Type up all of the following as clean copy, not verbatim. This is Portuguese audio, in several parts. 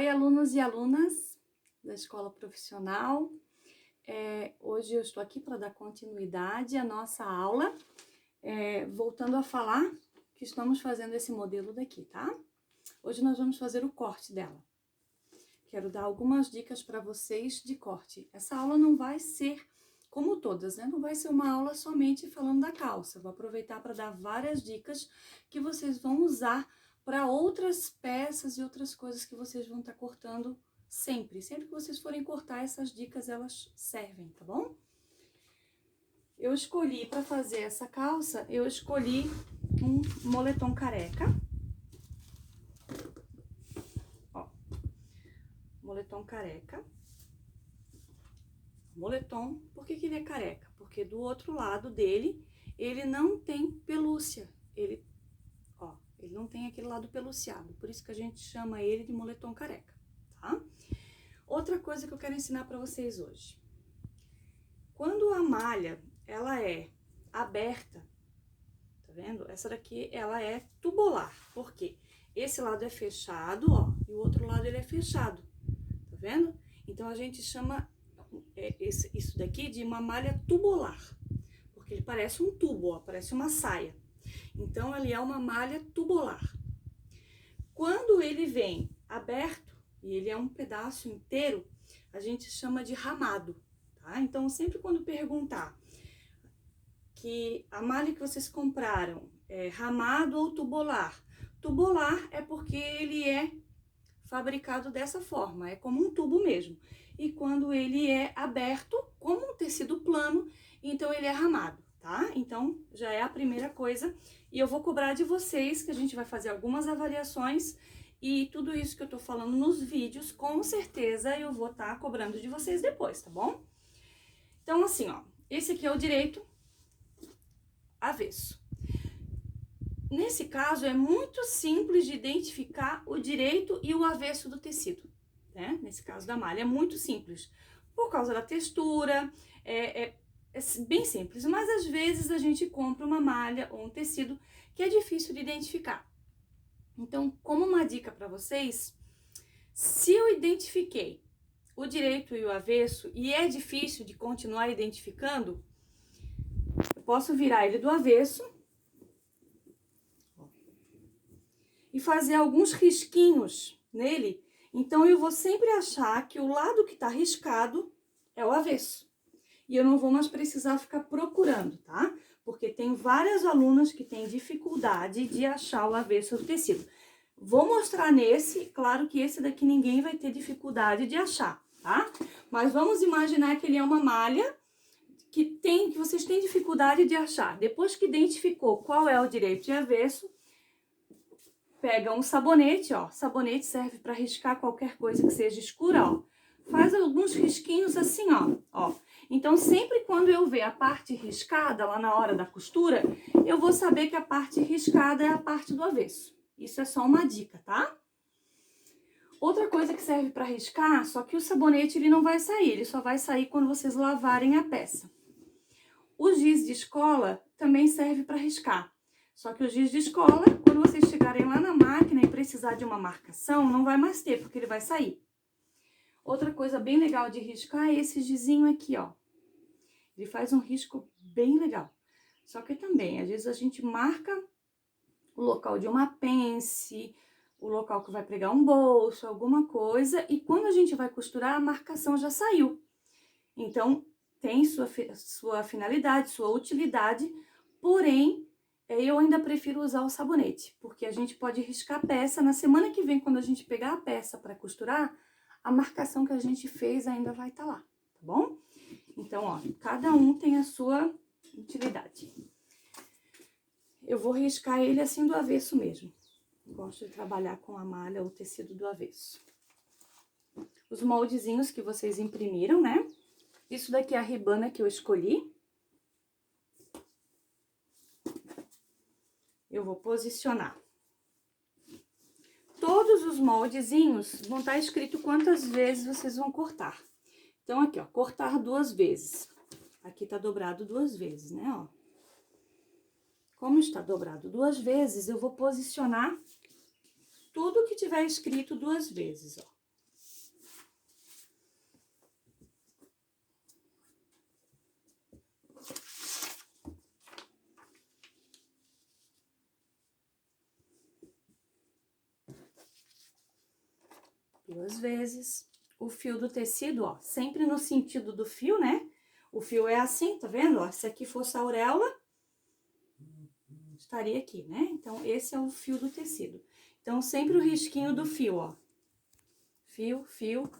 Oi, alunos e alunas da Escola Profissional. Hoje eu estou aqui para dar continuidade à nossa aula, voltando a falar que estamos fazendo esse modelo daqui, tá? Hoje nós vamos fazer o corte dela. Quero dar algumas dicas para vocês de corte. Essa aula não vai ser como todas, né? Não vai ser uma aula somente falando da calça. Vou aproveitar para dar várias dicas que vocês vão usar para outras peças e outras coisas que vocês vão estar cortando sempre. Sempre que vocês forem cortar, essas dicas elas servem, tá bom? Eu escolhi para fazer essa calça, eu escolhi um moletom careca. Ó, moletom careca. Moletom, por que ele é careca? Porque do outro lado dele, ele não tem pelúcia. Ele não tem aquele lado peluciado. Por isso que a gente chama ele de moletom careca, tá? Outra coisa que eu quero ensinar para vocês hoje. Quando a malha, ela é aberta, tá vendo? Essa daqui, ela é tubular. Por quê? Esse lado é fechado, ó, e o outro lado ele é fechado, tá vendo? Então, a gente chama isso daqui de uma malha tubular, porque ele parece um tubo, ó, parece uma saia. Então, ele é uma malha tubular. Quando ele vem aberto, e ele é um pedaço inteiro, a gente chama de ramado, tá? Então, sempre quando perguntar que a malha que vocês compraram é ramado ou tubular, tubular é porque ele é fabricado dessa forma, é como um tubo mesmo. E quando ele é aberto, como um tecido plano, então ele é ramado, tá? Então, já é a primeira coisa. E eu vou cobrar de vocês, que a gente vai fazer algumas avaliações, e tudo isso que eu tô falando nos vídeos, com certeza eu vou estar cobrando de vocês depois, tá bom? Então, assim, ó, esse aqui é o direito avesso. Nesse caso, é muito simples de identificar o direito e o avesso do tecido, né? Nesse caso da malha, é muito simples. Por causa da textura, é bem simples. Mas, às vezes, a gente compra uma malha ou um tecido que é difícil de identificar. Então, como uma dica para vocês, se eu identifiquei o direito e o avesso e é difícil de continuar identificando, eu posso virar ele do avesso e fazer alguns risquinhos nele. Então, eu vou sempre achar que o lado que tá riscado é o avesso. E eu não vou mais precisar ficar procurando, tá? Porque tem várias alunas que têm dificuldade de achar o avesso do tecido. Vou mostrar nesse, claro que esse daqui ninguém vai ter dificuldade de achar, tá? Mas vamos imaginar que ele é uma malha que vocês têm dificuldade de achar. Depois que identificou qual é o direito e avesso, pega um sabonete, ó. Sabonete serve para riscar qualquer coisa que seja escura, ó. Faz alguns risquinhos assim, ó. Então, sempre quando eu ver a parte riscada lá na hora da costura, eu vou saber que a parte riscada é a parte do avesso. Isso é só uma dica, tá? Outra coisa que serve para riscar, só que o sabonete ele não vai sair, ele só vai sair quando vocês lavarem a peça. O giz de escola também serve para riscar. Só que o giz de escola, quando vocês chegarem lá na máquina e precisar de uma marcação, não vai mais ter, porque ele vai sair. Outra coisa bem legal de riscar é esse gizinho aqui, ó. Ele faz um risco bem legal. Só que também, às vezes a gente marca o local de uma pence, o local que vai pregar um bolso, alguma coisa, e quando a gente vai costurar, a marcação já saiu. Então, tem sua finalidade, sua utilidade, porém, eu ainda prefiro usar o sabonete, porque a gente pode riscar a peça. Na semana que vem, quando a gente pegar a peça para costurar, a marcação que a gente fez ainda vai estar lá, tá bom? Então, ó, cada um tem a sua utilidade. Eu vou riscar ele assim do avesso mesmo. Gosto de trabalhar com a malha ou tecido do avesso. Os moldezinhos que vocês imprimiram, né? Isso daqui é a ribana que eu escolhi. Eu vou posicionar. Todos os moldezinhos vão estar escrito quantas vezes vocês vão cortar. Então, aqui, ó, cortar 2 vezes. Aqui tá dobrado 2 vezes, né, ó. Como está dobrado 2 vezes, eu vou posicionar tudo que tiver escrito 2 vezes, ó. 2 vezes. O fio do tecido, ó, sempre no sentido do fio, né? O fio é assim, tá vendo? Ó, se aqui fosse a auréola, estaria aqui, né? Então, esse é o fio do tecido. Então, sempre o risquinho do fio, ó. Fio, fio,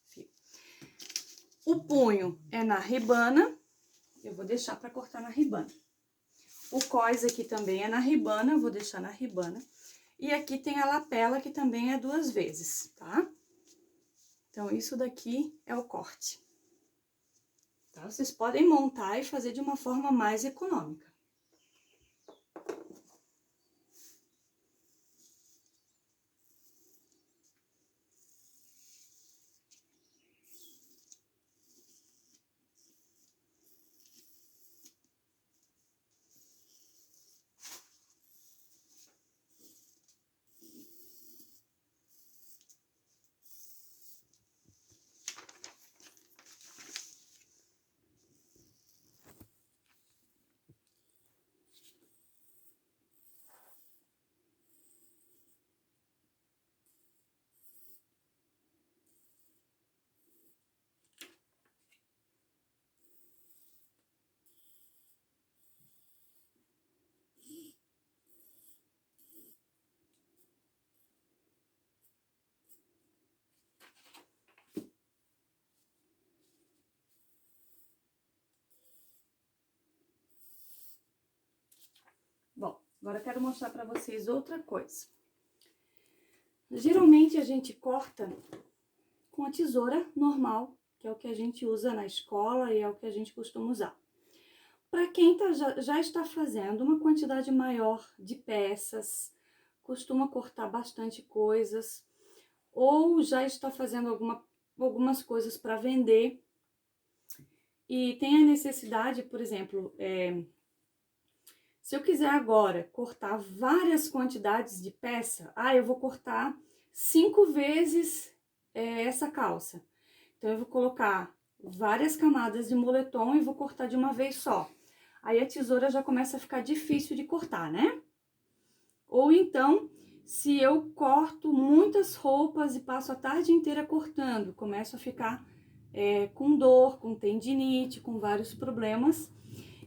fio. O punho é na ribana. Eu vou deixar pra cortar na ribana. O cós aqui também é na ribana, eu vou deixar na ribana. E aqui tem a lapela, que também é 2 vezes, tá? Então, isso daqui é o corte. Tá? Vocês podem montar e fazer de uma forma mais econômica. Bom, agora eu quero mostrar pra vocês outra coisa. Geralmente a gente corta com a tesoura normal, que é o que a gente usa na escola e é o que a gente costuma usar. Para quem já está fazendo uma quantidade maior de peças, costuma cortar bastante coisas, ou já está fazendo algumas coisas para vender, e tem a necessidade, por exemplo, se eu quiser agora cortar várias quantidades de peça, eu vou cortar 5 vezes essa calça. Então, eu vou colocar várias camadas de moletom e vou cortar de uma vez só. Aí, a tesoura já começa a ficar difícil de cortar, né? Ou então, se eu corto muitas roupas e passo a tarde inteira cortando, começo a ficar com dor, com tendinite, com vários problemas.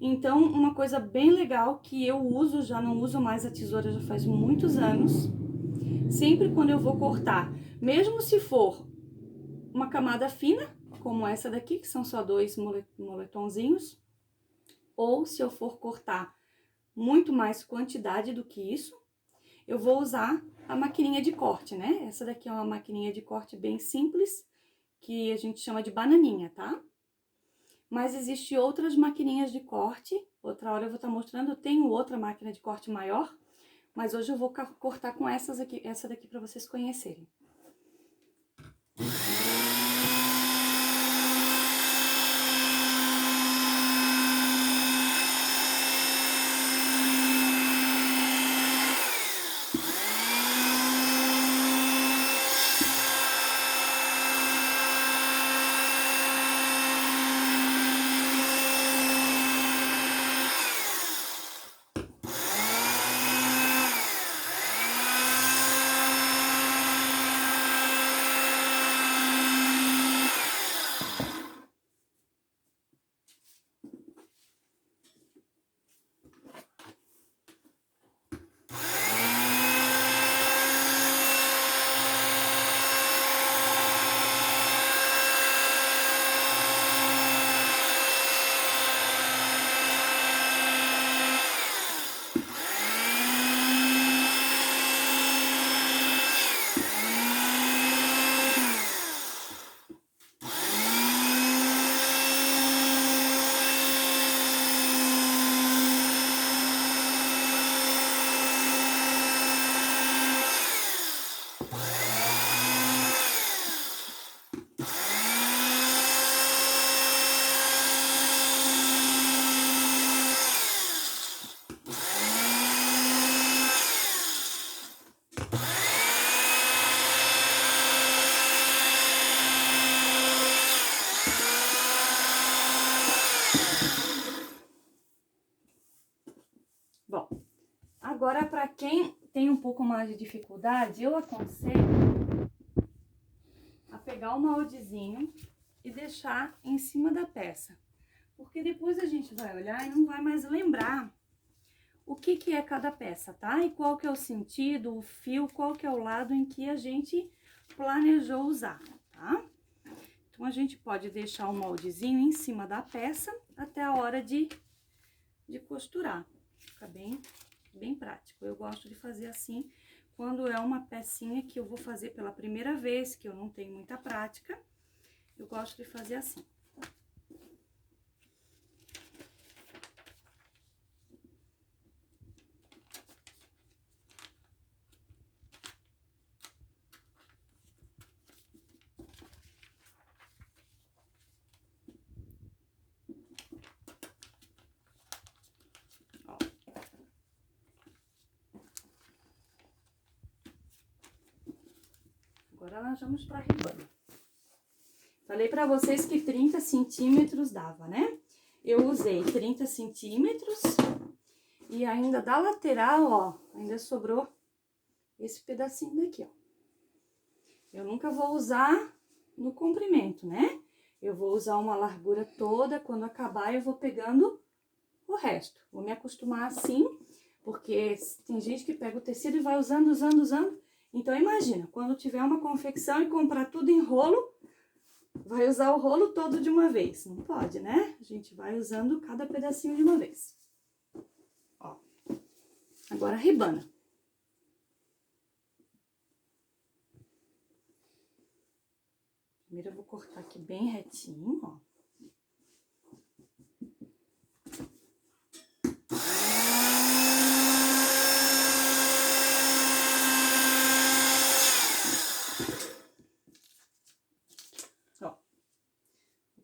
Então, uma coisa bem legal que eu uso, já não uso mais a tesoura já faz muitos anos, sempre quando eu vou cortar, mesmo se for uma camada fina, como essa daqui, que são só 2 moletomzinhos, ou se eu for cortar muito mais quantidade do que isso, eu vou usar a maquininha de corte, né? Essa daqui é uma maquininha de corte bem simples, que a gente chama de bananinha, tá? Mas existe outras maquininhas de corte, outra hora eu vou estar mostrando, eu tenho outra máquina de corte maior, mas hoje eu vou cortar com essa daqui para vocês conhecerem. pouco mais de dificuldade, eu aconselho a pegar o moldezinho e deixar em cima da peça. Porque depois a gente vai olhar e não vai mais lembrar o que que é cada peça, tá? E qual que é o sentido, o fio, qual que é o lado em que a gente planejou usar, tá? Então, a gente pode deixar o moldezinho em cima da peça até a hora de costurar. Fica bem prático. Eu gosto de fazer assim, quando é uma pecinha que eu vou fazer pela primeira vez, que eu não tenho muita prática, eu gosto de fazer assim. Agora, nós vamos pra ribana. Falei pra vocês que 30 centímetros dava, né? Eu usei 30 centímetros e ainda da lateral, ó, ainda sobrou esse pedacinho daqui, ó. Eu nunca vou usar no comprimento, né? Eu vou usar uma largura toda, quando acabar eu vou pegando o resto. Vou me acostumar assim, porque tem gente que pega o tecido e vai usando, usando. Então, imagina, quando tiver uma confecção e comprar tudo em rolo, vai usar o rolo todo de uma vez. Não pode, né? A gente vai usando cada pedacinho de uma vez. Ó. Agora, a ribana. Primeiro eu vou cortar aqui bem retinho, ó.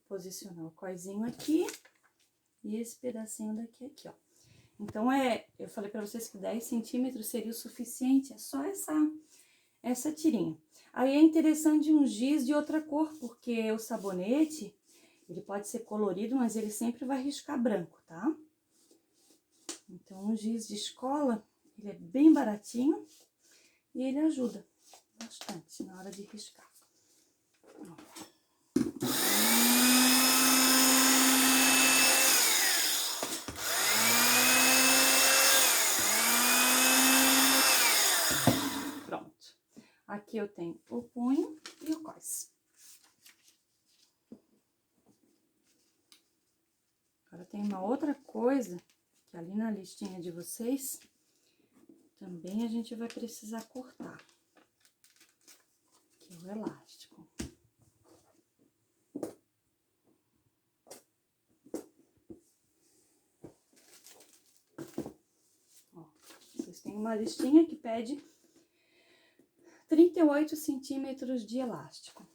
Posicionar o coisinho aqui e esse pedacinho daqui aqui, ó. Então, eu falei pra vocês que 10 centímetros seria o suficiente, é só essa tirinha. Aí, é interessante um giz de outra cor, porque o sabonete, ele pode ser colorido, mas ele sempre vai riscar branco, tá? Então, um giz de escola, ele é bem baratinho e ele ajuda bastante na hora de riscar. Ó. Aqui eu tenho o punho e o cós. Agora tem uma outra coisa, que ali na listinha de vocês, também a gente vai precisar cortar, que é o elástico. Ó, vocês têm uma listinha que pede 38 centímetros de elástico.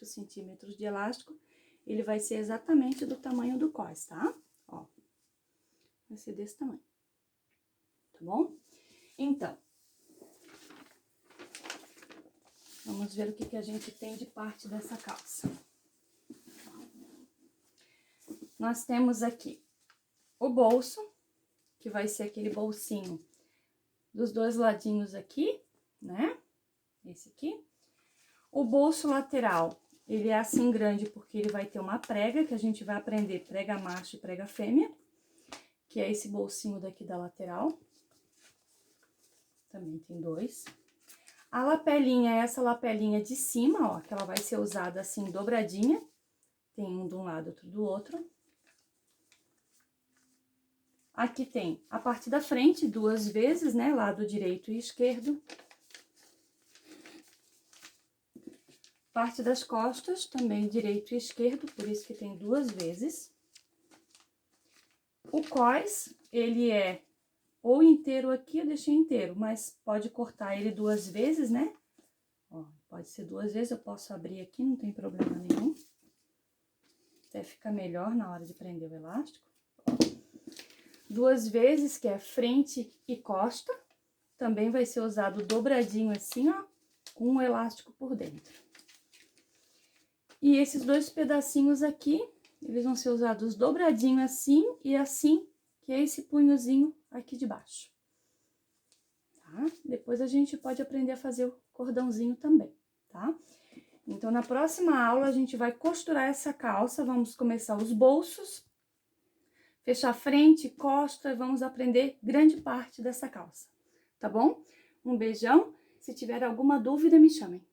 Centímetros de elástico, ele vai ser exatamente do tamanho do cós, tá? Ó, vai ser desse tamanho, tá bom? Então, vamos ver o que a gente tem de parte dessa calça. Nós temos aqui o bolso, que vai ser aquele bolsinho dos dois ladinhos aqui, né? Esse aqui. O bolso lateral, ele é assim grande porque ele vai ter uma prega, que a gente vai aprender prega macho e prega fêmea, que é esse bolsinho daqui da lateral. Também tem dois. A lapelinha é essa lapelinha de cima, ó, que ela vai ser usada assim, dobradinha. Tem um de um lado, outro do outro. Aqui tem a parte da frente, duas vezes, né, lado direito e esquerdo. Parte das costas, também direito e esquerdo, por isso que tem duas vezes. O cós, ele é ou inteiro aqui, eu deixei inteiro, mas pode cortar ele duas vezes, né? Ó, pode ser duas vezes, eu posso abrir aqui, não tem problema nenhum. Até fica melhor na hora de prender o elástico. Ó. 2 vezes, que é frente e costa. Também vai ser usado dobradinho assim, ó, com um elástico por dentro. E esses 2 pedacinhos aqui, eles vão ser usados dobradinho assim e assim, que é esse punhozinho aqui de baixo. Tá? Depois a gente pode aprender a fazer o cordãozinho também, tá? Então, na próxima aula, a gente vai costurar essa calça, vamos começar os bolsos, fechar frente, costa, vamos aprender grande parte dessa calça, tá bom? Um beijão, se tiver alguma dúvida, me chamem.